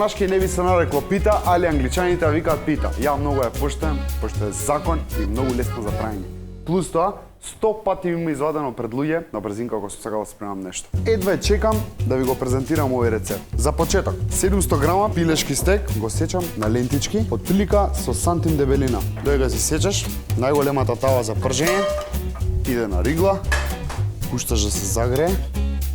нашки не би се нарекло пита, али англичаните викаат пита. Ја многу ја поштојам, пошто е закон и многу лесно за праење. Плюс тоа, 100 пати има извадено пред луѓе на брзинка ако сум сакал да спремам нешто. Едва чекам да ви го презентирам овој рецепт. За почеток, 700 грама пилешки стек го сечам на лентички, отприлика со сантим дебелина. Додека си сечаш, најголемата тава за пржење иде на ригла, пушташ да се загрее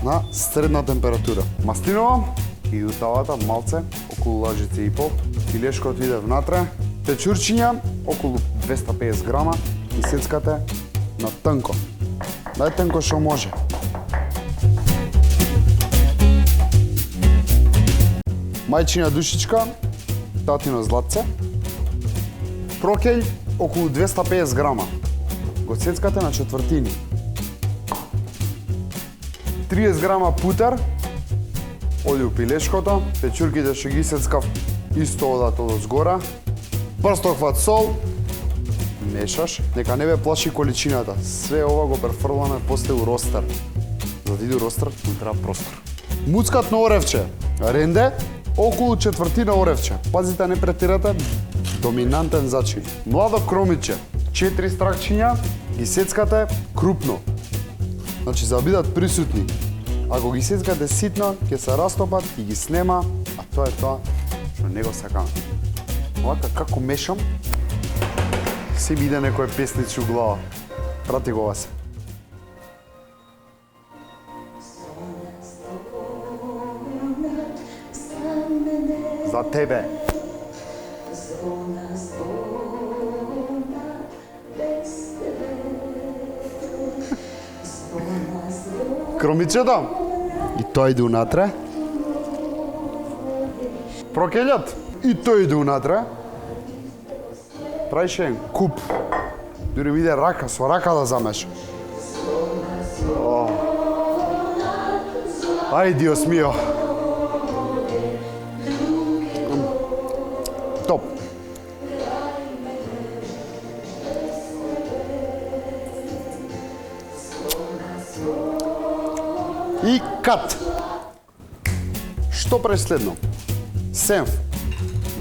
на средна температура. Маслинова и до тавата малце, околу лажица и пол, пилешкото иде внатре, печурчиња околу 250 грама и сецкате на тънко. Најтънко што може. Мајчина душичка, татино златце, прокеј околу 250 грама. Го сецкате на четвртини. 30 грама путер, оди у пилешкото, печурките што ги сецкав исто одат од згора, прстохват сол, мешаш, нека не бе плаши количината. Све ова го префрламе после у ростер. За да иде у ростер, му треба простор. Муцкат на оревче, ренде, околу четвртина оревче. Пазите, не претирате, доминантен зачин. Младо кромиче, 4 стракчиња, ги сецкате крупно. Значи, за да бидат присутни. Ако ги сецкате ситно, ќе се растопат и ги снема, а тоа е тоа што не го сакаме. Овака како мешам, се ми иде некој песнич у глава. Прати го вас. За тебе. Кромичето. И тој иде унатре. Прокелјот. И тој иде унатре. Правиш еден куп. Дури ми иде рака, со рака да замеш. Ај, Диос мио. Топ. И кат. Што преследно? Сенф.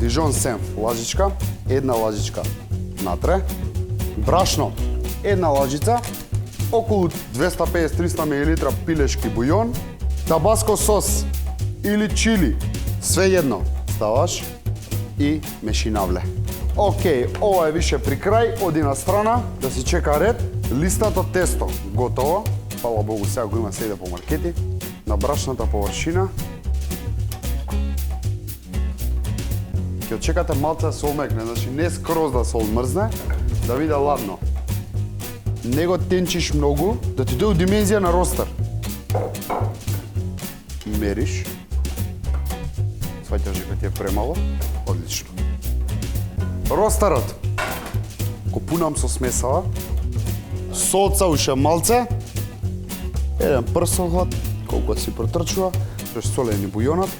Дижон сенф. Лажичка. Една лажичка натре. Брашно. Една лажица. Околу 250-300 мл пилешки бујон. Табаско сос. Или чили. Све едно. Ставаш и мешинавле. Океј, ова е више при крај. Оди на страна да си чека ред. Листато тесто. Готово. Фала Богу, сега го има седе по маркети. На брашната површина. Ќе очекате малце да се омекне, значи не скроз да се одмрзне, да биде ладно. Не го тенчиш многу, да ти дојде димензија на ростер. Мериш. Сваќаш дека ти е премало. Одлично. Ростерот. Го пунам со смесава. Солца уште малце. Еден прсохват, колку си протрчува. Што солени бујонот.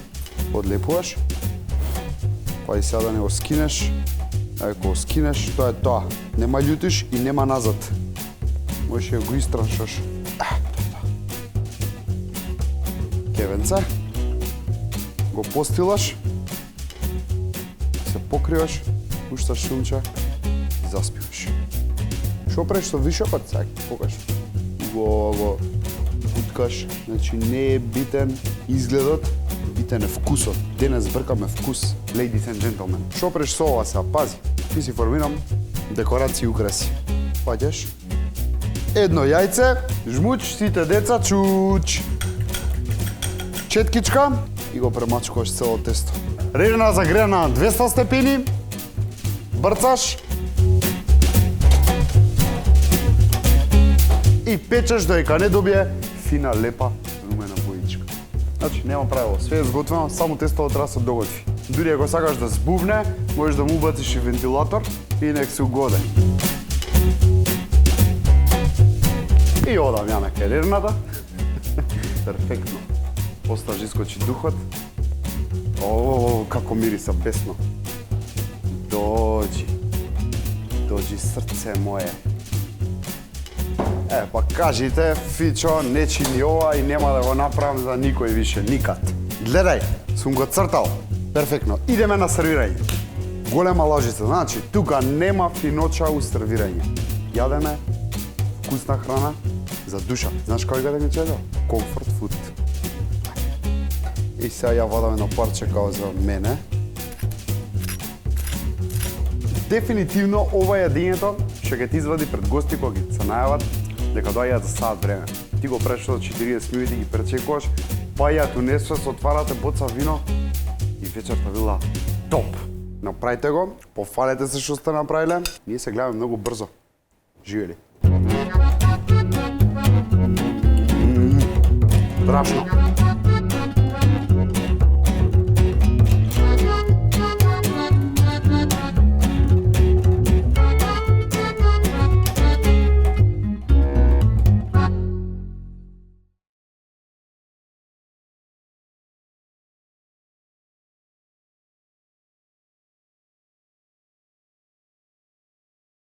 Одлепуваш. Па и сега да не го скинеш. Ако го скинеш, тоа е тоа. Нема љутиш и нема назад. Можеш ја го истраншаш. Кевенце. Го постилаш. Се покриваш. Пушташ шумче. И заспиваш. Шо правиш со вишокот сега? Покаж. Го буткаш. Значи не е битен изгледот. Битен е вкусот. Денес бркаме вкус, ladies and gentlemen. Шо преш со ова сега? Пази. Ти си формирам декорации и украси. Паѓаш. Едно јајце, жмуч, сите деца, чуч. Четкичка и го премачкуваш цело тесто. Режена загреана на 200 степени. Брцаш. И печеш додека не добие фина, лепа, румена боичка. Значи, нема правило, све е сготвено, само тестото треба да се доготви. Дури ако сакаш да збувне, можеш да му убациш и вентилатор и нек се угоде. И одам ја на керерната. Перфектно. Постаж искочи духот. О, како мириса бесно. Доđi. Доđi срце моје. Па кажите, Фичо, не чини ова и нема да го направам за никој више, никад. Гледај, сум го цртал. Перфектно. Идеме на сервирање. Голема лажица. Значи, тука нема финоча у сервирање. Јадеме вкусна храна за душа. Знаеш кој да ми чеда? Comfort food. И сега ја вадам едно парче као за мене. Дефинитивно ова јадењето ќе ги ти извади пред гости кога ги се најават дека доаѓаат за сат време. Ти го преш за 40 минути ги пречекуваш, па ја ту несвес отварате боца вино и вечерта била топ. Направите го, пофалете се што сте направиле, ние се гледаме многу брзо. Живели! Страшно!